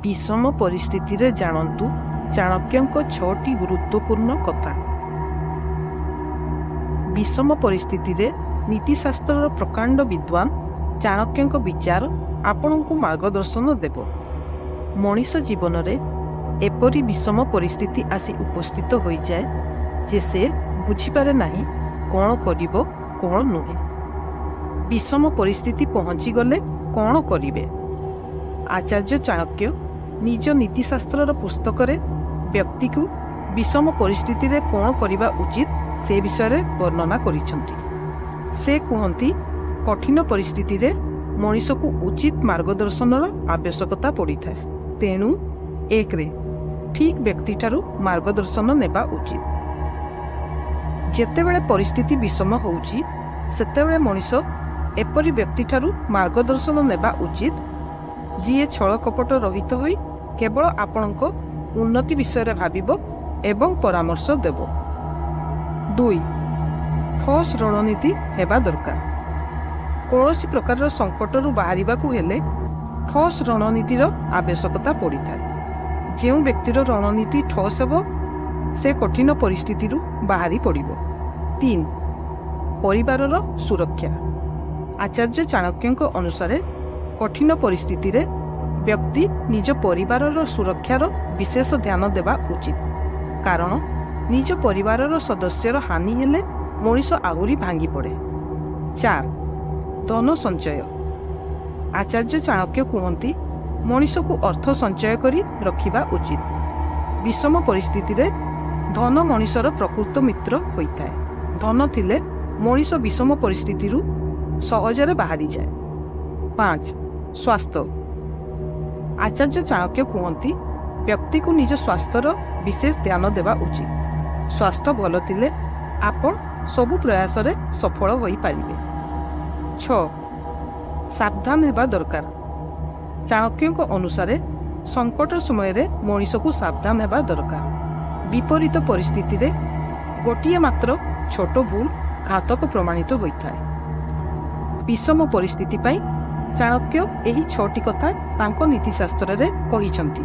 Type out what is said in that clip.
विषम परिस्थिति रे जानन्तु चाणक्यଙ୍କ 6टी गुरुत्वपूर्ण कथा। विषम परिस्थिति रे नीतिशास्त्र प्रकांड विद्वान चाणक्यଙ୍କ विचार आपणଙ୍କୁ मार्गदर्शन देव। मनीष जीवन रे एपरी विषम परिस्थिति आसी उपस्थित हो जाए जे से बुझीपारे नहीं कौन करिबो कौन नुहे। विषम परिस्थिति पहुँची गले कौन करिवे। आचार्य चाणक्य निज नीतिशास्त्र पुस्तक रे व्यक्ति को विषम परिस्थिति रे कौन करिबा उचित से विषय रे वर्णना करिसंती। से कहती कठिन परिस्थिति रे मनीष को उचित मार्गदर्शन आवश्यकता पड़ी था। तेणु एक रे ठीक व्यक्ति ठारू मार्गदर्शन नेबा उचित। जेतेबेले परिस्थिति विषम होउची सेतेबेले मनीष एपरी व्यक्ति ठारू मार्गदर्शन नेबा उचित जी छल कपट रहित होई केवल आपणक उन्नति विषय भाविब एवं परामर्श देव। 2 ठोस रणनीति हेबा दरकार। कौनसी प्रकार संकटरू बाहरिबाकू हेले ठोस रणनीतिर आवश्यकता पड़ी था। जो व्यक्तिर रणनीति ठोस हेबो से कठिन परिस्थिति बाहरी पड़िबो। 3 परिवारर सुरक्षा। आचार्य चाणक्यଙ୍କ अनुसार कठिन परिस्थिति रे व्यक्ति निज परिवारर सुरक्षार विशेष ध्यान देवा उचित, कारण निज परिवारर सदस्यर हानि हेले मनीष आहुरी भांगी पड़े। 4 धन संचय। आचार्य चाणक्य कहती मनीष को अर्थ संचय करी रखिबा उचित। विषम परिस्थिति रे धन मनीषर प्रकृत मित्र होता है। धन थिले मनीष विषम परिस्थिति सहजरे बाहरी जाए। 5 स्वास्थ्य। आचार्य चाणक्य कहती व्यक्ति को निज स्वास्थ्यर विशेष ध्यान देवा उचित। स्वास्थ्य भल थिले आपण सबु प्रयास रे सफल होई पारिबे। 6 सावधान हेबा दरकार। चाणक्यଙ୍କ अनुसार संकट समय रे मनीष को सावधान हेबा दरकार। विपरीत परिस्थिति रे गोटिए मात्र छोट भूल घातक प्रमाणित होता है। विषम परिस्थिति पाई चाणक्य एही 6टी कथा तांको नीतिशास्त्र रे कहिसंती।